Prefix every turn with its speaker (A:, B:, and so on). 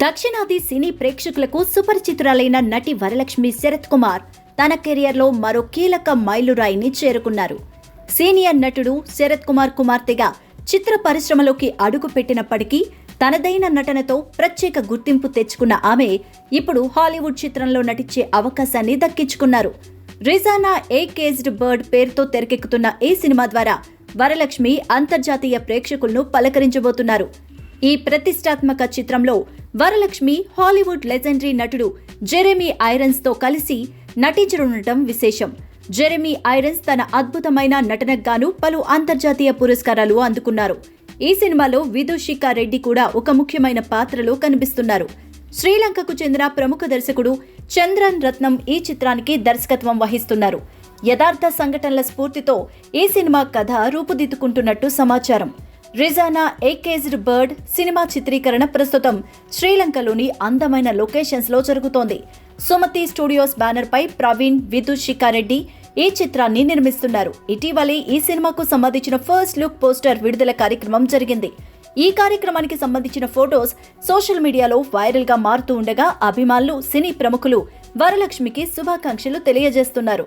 A: దక్షిణాది సినీ ప్రేక్షకులకు సుపరిచితురాలైన నటి వరలక్ష్మి శరత్ కుమార్ తన కెరియర్లో మరో కీలక మైలురాయిని చేరుకున్నారు. సీనియర్ నటుడు శరత్ కుమార్ కుమార్తెగా చిత్ర పరిశ్రమలోకి అడుగుపెట్టినప్పటికీ తనదైన నటనతో ప్రత్యేక గుర్తింపు తెచ్చుకున్న ఆమె ఇప్పుడు హాలీవుడ్ చిత్రంలో నటించే అవకాశాన్ని దక్కించుకున్నారు. రిజానా ఏ కేజ్డ్ బర్డ్ పేరుతో తెరకెక్కుతున్న ఈ సినిమా ద్వారా వరలక్ష్మి అంతర్జాతీయ ప్రేక్షకులను పలకరించబోతున్నారు. ఈ ప్రతిష్టాత్మక చిత్రంలో వరలక్ష్మి హాలీవుడ్ లెజెండరీ నటుడు జెరెమీ ఐరన్స్ తో కలిసి నటించనుండటం విశేషం. జెరెమీ ఐరన్స్ తన అద్భుతమైన నటనకు గాను పలు అంతర్జాతీయ పురస్కారాలు అందుకున్నారు. ఈ సినిమాలో విదూషికా రెడ్డి కూడా ఒక ముఖ్యమైన పాత్రలో కనిపిస్తున్నారు. శ్రీలంకకు చెందిన ప్రముఖ దర్శకుడు చంద్రన్ రత్నం ఈ చిత్రానికి దర్శకత్వం వహిస్తున్నారు. యథార్థ సంఘటనల స్ఫూర్తితో ఈ సినిమా కథ రూపుదిద్దుకుంటున్నట్టు సమాచారం. రిజానా ఏ కేజ్డ్ బర్డ్ సినిమా చిత్రీకరణ ప్రస్తుతం శ్రీలంకలోని అందమైన లొకేషన్స్ లో జరుగుతోంది. సుమతి స్టూడియోస్ బ్యానర్ పై ప్రవీణ్ విదూషికారెడ్డి ఈ చిత్రాన్ని నిర్మిస్తున్నారు. ఇటీవలే ఈ సినిమాకు సంబంధించిన ఫస్ట్ లుక్ పోస్టర్ విడుదల కార్యక్రమం జరిగింది. ఈ కార్యక్రమానికి సంబంధించిన ఫోటోస్ సోషల్ మీడియాలో వైరల్ గా మారుతూ ఉండగా అభిమానులు, సినీ ప్రముఖులు వరలక్ష్మికి శుభాకాంక్షలు తెలియజేస్తున్నారు.